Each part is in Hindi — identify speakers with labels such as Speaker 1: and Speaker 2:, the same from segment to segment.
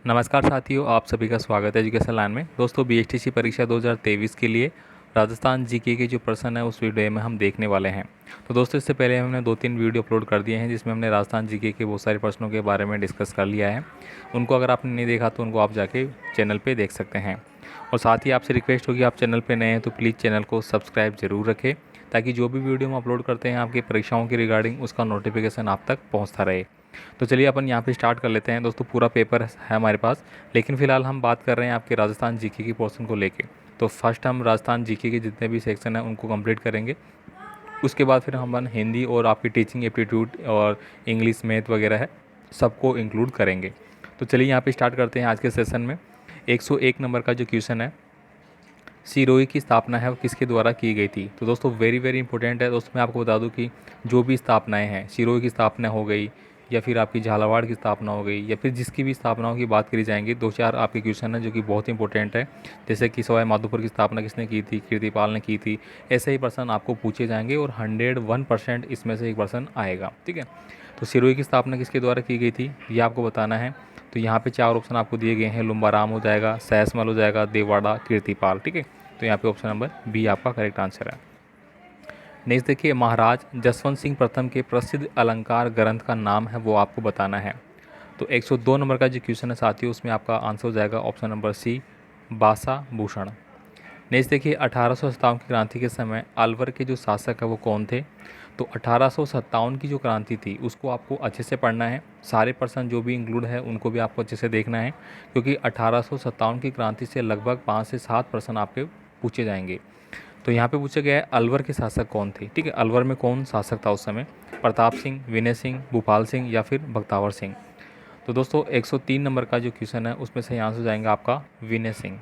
Speaker 1: नमस्कार साथियों, आप सभी का स्वागत है एजुकेशन लाइन में। दोस्तों, बीएसटीसी परीक्षा 2023 के लिए राजस्थान जीके के जो प्रश्न है उस वीडियो में हम देखने वाले हैं। तो दोस्तों, इससे पहले हमने 2-3 वीडियो अपलोड कर दिए हैं जिसमें हमने राजस्थान जीके के बहुत सारे प्रश्नों के बारे में डिस्कस कर लिया है। उनको अगर आपने नहीं देखा तो उनको आप जाके चैनल पर देख सकते हैं। और साथ ही आपसे रिक्वेस्ट होगी, आप चैनल पर नए हैं तो प्लीज़ चैनल को सब्सक्राइब जरूर रखें, ताकि जो भी वीडियो हम अपलोड करते हैं आपकी परीक्षाओं के रिगार्डिंग उसका नोटिफिकेशन आप तक पहुँचता रहे। तो चलिए अपन यहाँ पे स्टार्ट कर लेते हैं। दोस्तों, पूरा पेपर है हमारे पास, लेकिन फ़िलहाल हम बात कर रहे हैं आपके राजस्थान जीके की पोर्शन को लेके। तो फर्स्ट हम राजस्थान जीके के जितने भी सेक्शन हैं उनको कंप्लीट करेंगे। उसके बाद फिर हम हिंदी और आपकी टीचिंग एप्टीट्यूड और इंग्लिश मैथ वगैरह है सबको इंक्लूड करेंगे। तो चलिए यहाँ पे स्टार्ट करते हैं आज के सेशन में। 101 नंबर का जो क्वेश्चन है, सिरोही की स्थापना है वो किसके द्वारा की गई थी। तो दोस्तों वेरी वेरी इंपॉर्टेंट है। दोस्तों मैं आपको बता दूं कि जो भी स्थापनाएं हैं, सिरोही की स्थापना हो गई या फिर आपकी झालावाड़ की स्थापना हो गई या फिर जिसकी भी स्थापनाओं की बात करी जाएंगी, 2-4 आपके क्वेश्चन है जो कि बहुत इंपॉर्टेंट है। जैसे कि सवाई माधोपुर की स्थापना किसने की थी, कीर्तिपाल ने की थी। ऐसे ही पर्सन आपको पूछे जाएंगे और 101% इसमें से एक पर्सन आएगा। ठीक है, तो सिरोही की स्थापना किसके द्वारा की गई थी ये आपको बताना है। तो यहाँ पे 4 ऑप्शन आपको दिए गए हैं। लुम्बाराम हो जाएगा, सहसमल हो जाएगा, देवाड़ा, कीर्तिपाल। ठीक है, तो यहाँ पे ऑप्शन नंबर बी आपका करेक्ट आंसर है। नेक्स्ट देखिए, महाराज जसवंत सिंह प्रथम के प्रसिद्ध अलंकार ग्रंथ का नाम है वो आपको बताना है। तो 102 नंबर का जो क्वेश्चन है साथियों, उसमें आपका आंसर हो जाएगा ऑप्शन नंबर सी, बासा भूषण। नेक्स्ट देखिए, 1857 की क्रांति के समय अलवर के जो शासक है वो कौन थे। तो 1857 की जो क्रांति थी उसको आपको अच्छे से पढ़ना है। सारे पर्सन जो भी इंक्लूड है उनको भी आपको अच्छे से देखना है, क्योंकि 1857 की क्रांति से लगभग 5 से 7 पर्सन आपके पूछे जाएंगे। तो यहाँ पे पूछा गया है अलवर के शासक कौन थे। ठीक है, अलवर में कौन शासक था उस समय, प्रताप सिंह, विनय सिंह, भूपाल सिंह या फिर बख्तावर सिंह। तो दोस्तों 103 नंबर का जो क्वेश्चन है उसमें से आंसर हो जाएगा आपका विनय सिंह।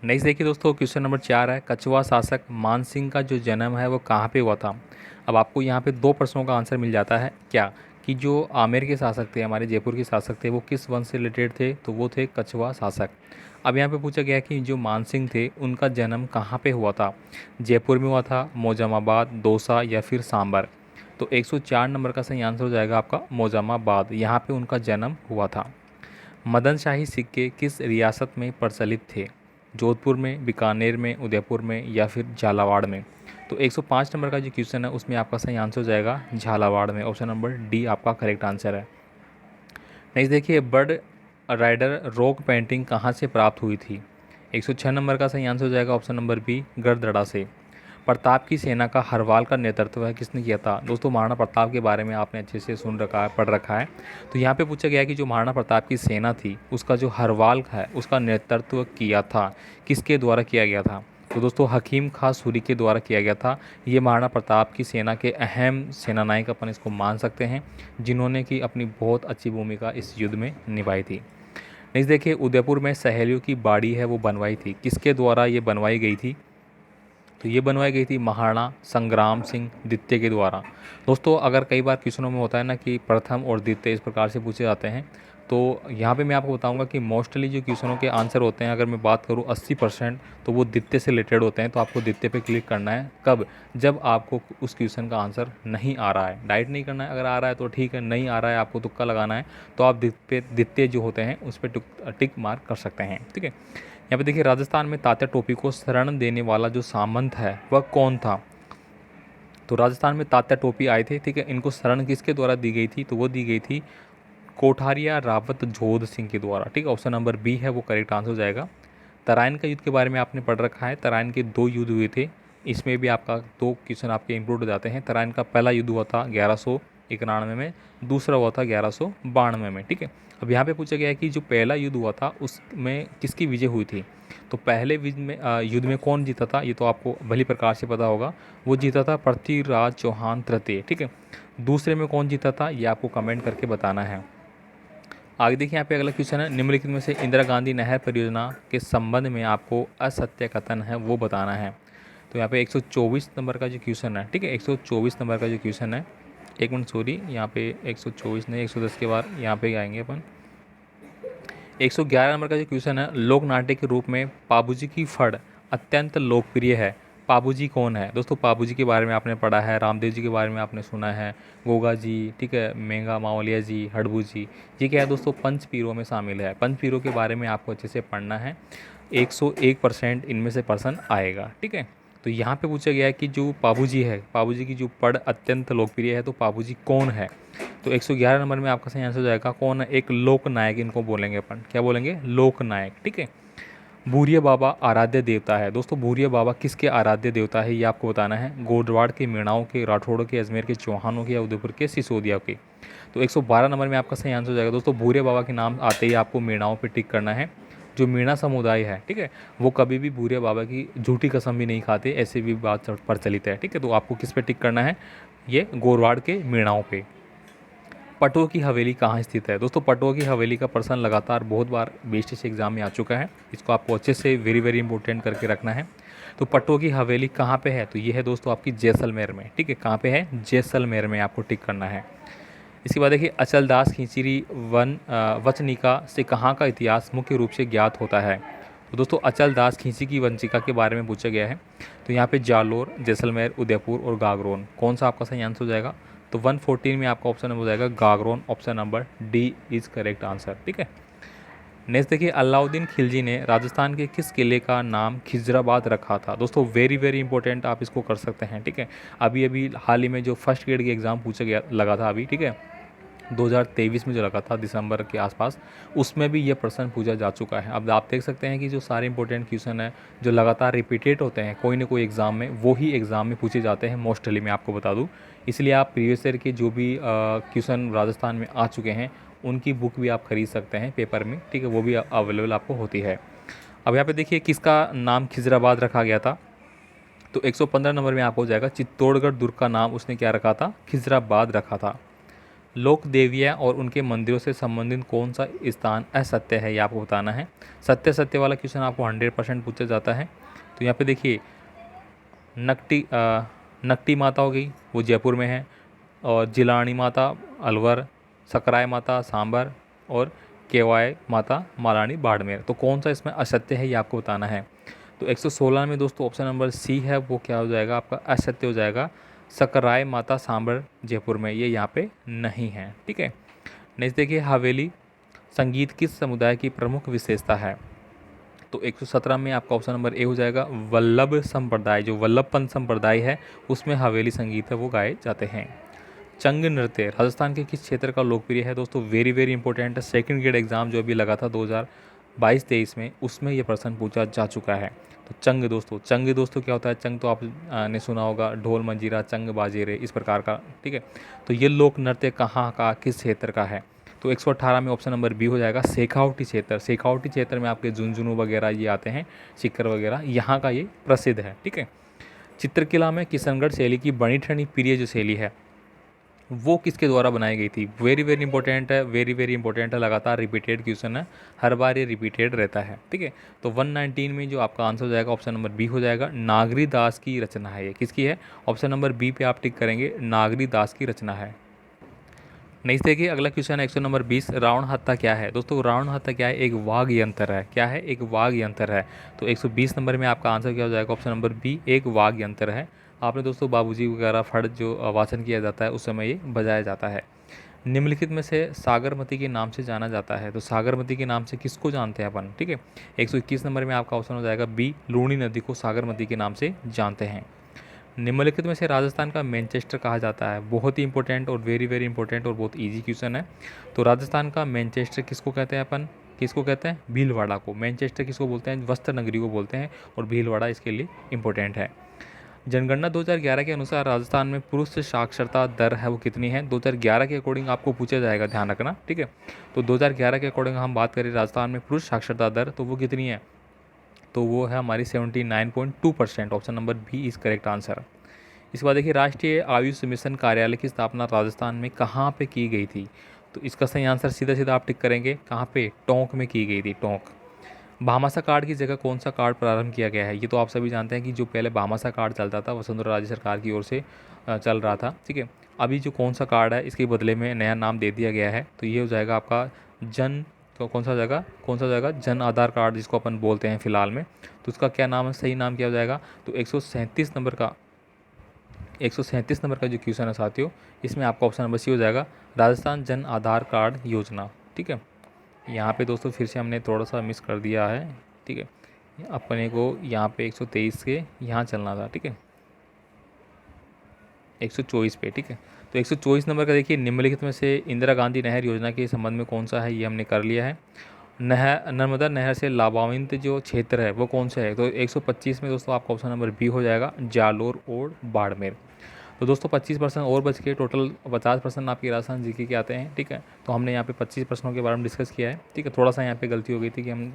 Speaker 1: नेक्स्ट देखिए दोस्तों, क्वेश्चन नंबर 4 है, कछवा शासक मान सिंह का जो जन्म है वो कहाँ पे हुआ था। अब आपको यहाँ पे 2 प्रश्नों का आंसर मिल जाता है क्या, कि जो आमेर के शासक थे, हमारे जयपुर के शासक थे, वो किस वंश से रिलेटेड थे। तो वो थे कछवा शासक। अब यहाँ पे पूछा गया कि जो मान सिंह थे उनका जन्म कहाँ पे हुआ था। जयपुर में हुआ था, मौजमाबाद, दौसा या फिर सांबर। तो 104 नंबर का सही आंसर हो जाएगा आपका मौजमाबाद, यहाँ पे उनका जन्म हुआ था। मदन शाही सिक्के किस रियासत में प्रचलित थे। जोधपुर में, बीकानेर में, उदयपुर में या फिर झालावाड़ में। तो 105 नंबर का जो क्वेश्चन है उसमें आपका सही आंसर हो जाएगा झालावाड़ में। ऑप्शन नंबर डी आपका करेक्ट आंसर है। नेक्स्ट देखिए, बर्ड राइडर रॉक पेंटिंग कहाँ से प्राप्त हुई थी। 106 नंबर का सही आंसर हो जाएगा ऑप्शन नंबर बी, गढ़दड़ा से। प्रताप की सेना का हरवाल का नेतृत्व है किसने किया था। दोस्तों महाराणा प्रताप के बारे में आपने अच्छे से सुन रखा है, पढ़ रखा है। तो यहाँ पे पूछा गया है कि जो महाराणा प्रताप की सेना थी उसका जो हरवाल है उसका नेतृत्व किया था, किसके द्वारा किया गया था। तो दोस्तों हकीम खां सूरी के द्वारा किया गया था। ये महाराणा प्रताप की सेना के अहम सेनानायक अपन इसको मान सकते हैं, जिन्होंने की अपनी बहुत अच्छी भूमिका इस युद्ध में निभाई थी। नेक्स्ट देखिए, उदयपुर में सहेलियों की बाड़ी है वो बनवाई थी, किसके द्वारा ये बनवाई गई थी। तो ये बनवाई गई थी महाराणा संग्राम सिंह द्वितीय के द्वारा। दोस्तों अगर कई बार क्वेश्चनों में होता है ना कि प्रथम और द्वितीय इस प्रकार से पूछे जाते हैं, तो यहाँ पे मैं आपको बताऊंगा कि मोस्टली जो क्वेश्चनों के आंसर होते हैं, अगर मैं बात करूँ 80% तो वो द्वितीय से रिलेटेड होते हैं। तो आपको द्वितीय पे क्लिक करना है कब, जब आपको उस क्वेश्चन का आंसर नहीं आ रहा है। डाइट नहीं करना है, अगर आ रहा है तो ठीक है, नहीं आ रहा है आपको तुक्का लगाना है तो आप द्वितीय जो होते हैं उस पर टिक मार्क कर सकते हैं। ठीक है, यहाँ पे देखिए, राजस्थान में तात्या टोपी को शरण देने वाला जो सामंत है वह कौन था। तो राजस्थान में तात्या टोपी आए थे। ठीक है, इनको शरण किसके द्वारा दी गई थी। तो वो दी गई थी कोठारिया रावत जोध सिंह के द्वारा। ठीक है, ऑप्शन नंबर बी है वो करेक्ट आंसर हो जाएगा। तराइन का युद्ध के बारे में आपने पढ़ रखा है। तराइन के 2 युद्ध हुए थे, इसमें भी आपका 2 क्वेश्चन आपके इंक्लूड हो जाते हैं। तराइन का पहला युद्ध हुआ था 1191 में, दूसरा हुआ था 1192 में। ठीक है, अब यहाँ पे पूछा गया है कि जो पहला युद्ध हुआ था उसमें किसकी विजय हुई थी। तो पहले युद्ध में कौन जीता था ये तो आपको भली प्रकार से पता होगा, वो जीता था पृथ्वीराज चौहान तृतीय। ठीक है, दूसरे में कौन जीता था ये आपको कमेंट करके बताना है। आगे देखिए, यहाँ पे अगला क्वेश्चन है, निम्नलिखित में से इंदिरा गांधी नहर परियोजना के संबंध में आपको असत्य कथन है वो बताना है। तो यहाँ पे 124 नंबर का जो क्वेश्चन है, ठीक है, 124 नंबर का जो क्वेश्चन है, एक मिनट सॉरी, यहाँ पे 124 नहीं 110 के बाद यहाँ पे आएंगे अपन। 111 नंबर का जो क्वेश्चन है, लोक नाट्य के रूप में पाबूजी की फड़ अत्यंत लोकप्रिय है। पाबूजी कौन है? दोस्तों पाबूजी के बारे में आपने पढ़ा है, रामदेव जी के बारे में आपने सुना है, गोगा जी, ठीक है, मेंगा मावलिया जी, हड़बू जी। ये क्या है दोस्तों, पंच पीरों में शामिल है। पंच पीरों के बारे में आपको अच्छे से पढ़ना है। 101% इनमें से पर्सन आएगा, ठीक है। तो यहाँ पे पूछा गया है कि जो पाबूजी है, पाबूजी की जो पढ़ अत्यंत लोकप्रिय है, तो पाबूजी कौन है? तो 111 नंबर में आपका सही आंसर हो जाएगा कौन है, एक लोक नायक इनको बोलेंगे अपन, क्या बोलेंगे, लोक नायक, ठीक है। भूरिया बाबा आराध्य देवता है। दोस्तों भूरिया बाबा किसके आराध्य देवता है, ये आपको बताना है। गोडवाड़ के, मीणाओं के, राठौड़ों के, अजमेर के, चौहानों के, या उदयपुर के, सिसोदिया के। तो 112 नंबर में आपका सही आंसर हो जाएगा दोस्तों, भूरिया बाबा के नाम आते ही आपको मीणाओं पे टिक करना है। जो मीणा समुदाय है, ठीक है, वो कभी भी भूरिया बाबा की झूठी कसम भी नहीं खाते, ऐसे भी बात प्रचलित है, ठीक है। तो आपको किस पे टिक करना है, ये गोरवाड़ के, मीणाओं पे। पटुआ की हवेली कहाँ स्थित है? दोस्तों पटुआ की हवेली का प्रश्न लगातार बहुत बार बीएसटीसी एग्जाम में आ चुका है, इसको आपको अच्छे से वेरी वेरी इंपॉर्टेंट करके रखना है। तो पटुआ की हवेली कहाँ पे है? तो ये है दोस्तों आपकी जैसलमेर में, ठीक है। कहाँ पे है? जैसलमेर में आपको टिक करना है। इसके बाद देखिए, अचलदास खींचरी वचनिका से कहाँ का इतिहास मुख्य रूप से ज्ञात होता है? तो दोस्तों अचलदास खींची की वंशिका के बारे में पूछा गया है। तो यहाँ पे जालोर, जैसलमेर, उदयपुर और गागरोन, कौन सा आपका सही आंसर हो जाएगा? तो 114 में आपका ऑप्शन नंबर हो जाएगा Gagron, option number D is correct answer, ठीक है। नेक्स्ट देखिए, अलाउद्दीन खिलजी ने राजस्थान के किस किले का नाम खिजराबाद रखा था? दोस्तों वेरी वेरी इंपॉर्टेंट, आप इसको कर सकते हैं, ठीक है। अभी अभी हाल ही में जो फर्स्ट ग्रेड की एग्ज़ाम पूछा गया लगा था अभी, ठीक है, 2023 में जो लगा था दिसंबर के आसपास, उसमें भी ये प्रश्न पूछा जा चुका है। अब आप देख सकते हैं कि जो सारे इंपॉर्टेंट क्वेश्चन है जो लगातार रिपीटेड होते हैं कोई ना कोई एग्ज़ाम में, वो ही एग्ज़ाम में पूछे जाते हैं मोस्टली, मैं आपको बता दूं। इसलिए आप प्रीवियस ईयर के जो भी क्वेश्चन राजस्थान में आ चुके हैं उनकी बुक भी आप खरीद सकते हैं पेपर में, ठीक है, वो भी अवेलेबल आपको होती है। अब यहाँ पे देखिए किसका नाम खिजराबाद रखा गया था? तो 115 नंबर में आपको हो जाएगा, चित्तौड़गढ़ दुर्ग का नाम उसने क्या रखा था? खिजराबाद रखा था। लोक देवियाँ और उनके मंदिरों से संबंधित कौन सा स्थान असत्य है, ये आपको बताना है। सत्य सत्य वाला क्वेश्चन आपको 100% पूछा जाता है। तो यहाँ पे देखिए, नकटी माता हो गई, वो जयपुर में है, और जिलानी माता अलवर, सकराय माता सांबर, और केवाय माता मालानी बाड़मेर। तो कौन सा इसमें असत्य है ये आपको बताना है। तो 116 में दोस्तों ऑप्शन नंबर सी है, वो क्या हो जाएगा आपका? असत्य हो जाएगा। सकराय माता सांबर जयपुर में, ये यहाँ पे नहीं है, ठीक है। नेक्स्ट देखिए, हवेली संगीत किस समुदाय की प्रमुख विशेषता है? तो 117 में आपका ऑप्शन नंबर ए हो जाएगा, वल्लभ संप्रदाय। जो वल्लभपंथ संप्रदाय है उसमें हवेली संगीत है वो गाए जाते हैं। चंग नृत्य राजस्थान के किस क्षेत्र का लोकप्रिय है? दोस्तों वेरी वेरी इंपॉर्टेंट है, सेकंड ग्रेड एग्जाम जो अभी लगा था 2022-23 में, उसमें ये प्रश्न पूछा जा चुका है। तो चंग दोस्तों क्या होता है? चंग तो आपने सुना होगा, ढोल मंजीरा, चंग बाजेरे, इस प्रकार का, ठीक है। तो ये लोक नृत्य कहाँ का, किस क्षेत्र का है? तो 118 में ऑप्शन नंबर बी हो जाएगा, शेखावटी क्षेत्र। शेखावटी क्षेत्र में आपके झुंझुनू वगैरह ये आते हैं, सिक्कर वगैरह, यहाँ का ये प्रसिद्ध है, ठीक है। चित्रकला में किशनगढ़ शैली की बनी ठनी प्रिय जो शैली है वो किसके द्वारा बनाई गई थी? वेरी वेरी इंपॉर्टेंट है, वेरी वेरी इंपॉर्टेंट है, लगातार रिपीटेड क्वेश्चन है, हर बार ये रिपीटेड रहता है, ठीक है। तो 119 में जो आपका आंसर हो जाएगा ऑप्शन नंबर बी हो जाएगा, नागरी दास की रचना है। ये किसकी है? ऑप्शन नंबर बी पे आप टिक करेंगे, नागरी दास की रचना है। नेक्स्ट देखिए, अगला क्वेश्चन है 100 नंबर 20, रावण हत्था क्या है? दोस्तों रावण हत्था क्या है? एक वाघ यंत्र है। क्या है? एक वाघ यंत्र है। तो 120 नंबर में आपका आंसर क्या हो जाएगा? ऑप्शन नंबर बी, एक वाघ यंत्र है। आपने दोस्तों बाबूजी वगैरह फड़ जो वाचन किया जाता है उस समय ये बजाया जाता है। निम्नलिखित में से सागरमती के नाम से जाना जाता है। तो सागरमती के नाम से किसको जानते हैं अपन, ठीक है। 121 नंबर में आपका ऑप्शन हो जाएगा बी, लूणी नदी को सागरमती के नाम से जानते हैं। निम्नलिखित में से राजस्थान का मैनचेस्टर कहा जाता है? बहुत ही इंपॉर्टेंट और वेरी वेरी इंपॉर्टेंट और बहुत इजी क्वेश्चन है। तो राजस्थान का मैनचेस्टर किसको कहते हैं अपन? किसको कहते हैं? भीलवाड़ा को। मैनचेस्टर किसको बोलते हैं? वस्त्र नगरी को बोलते हैं, और भीलवाड़ा इसके लिए इंपॉर्टेंट है। जनगणना 2011 के अनुसार राजस्थान में पुरुष साक्षरता दर है वो कितनी है? 2011 के अकॉर्डिंग आपको पूछा जाएगा, ध्यान रखना, ठीक है। तो 2011 के अकॉर्डिंग हम बात करें राजस्थान में पुरुष साक्षरता दर, तो वो कितनी है? तो वो है हमारी 79.2%। Option number B is correct answer. इसके बाद देखिए, राष्ट्रीय आयुष मिशन कार्यालय की स्थापना राजस्थान में कहाँ पे की गई थी? तो इसका सही आंसर सीधा सीधा आप टिक करेंगे, कहाँ पे? टोंक में की गई थी, टोंक। भामासा कार्ड की जगह कौन सा कार्ड प्रारंभ किया गया है? ये तो आप सभी जानते हैं कि जो पहले भामासा कार्ड चलता था वसुंधरा राजे सरकार की ओर से चल रहा था, ठीक है। अभी जो कौन सा कार्ड है इसके बदले में नया नाम दे दिया गया है, तो ये हो जाएगा आपका जन तो कौन सा जाएगा जन आधार कार्ड जिसको अपन बोलते हैं फ़िलहाल में, तो उसका क्या नाम है, सही नाम क्या हो जाएगा। तो 137 नंबर का 137 नंबर का जो क्वेश्चन है साथियों, इसमें आपका ऑप्शन नंबर सी हो जाएगा, राजस्थान जन आधार कार्ड योजना। ठीक है, यहाँ पे दोस्तों फिर से हमने थोड़ा सा मिस कर दिया है। ठीक है, अपने को यहाँ पे 123 के यहाँ चलना था। ठीक है, 124 पे। ठीक है, तो 124 नंबर का देखिए, निम्नलिखित में से इंदिरा गांधी नहर योजना के संबंध में कौन सा है, ये हमने कर लिया है। नर्मदा नहर से लाभान्वित जो क्षेत्र है वो कौन सा है, तो 125 में दोस्तों आपका ऑप्शन नंबर बी हो जाएगा, जालोर और बाड़मेर। तो दोस्तों 25% और बच के टोटल 50% आपके राजस्थान जीके के आते हैं। ठीक है, तो हमने यहाँ पे 25 प्रश्नों के बारे में डिस्कस किया है। ठीक है, थोड़ा सा यहाँ पे गलती हो गई थी कि हम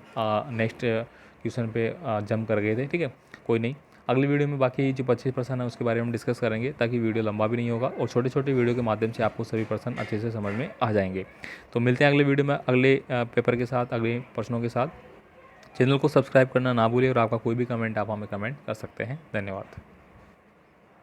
Speaker 1: नेक्स्ट क्वेश्चन पे जंप कर गए थे। ठीक है, कोई नहीं, अगली वीडियो में बाकी जो 25% है उसके बारे में डिस्कस करेंगे, ताकि वीडियो लंबा भी नहीं होगा और छोटे छोटे वीडियो के माध्यम से आपको सभी प्रश्न अच्छे से समझ में आ जाएंगे। तो मिलते हैं अगले वीडियो में अगले पेपर के साथ, अगले प्रश्नों के साथ। चैनल को सब्सक्राइब करना ना भूलिए और आपका कोई भी कमेंट आप हमें कमेंट कर सकते हैं। धन्यवाद।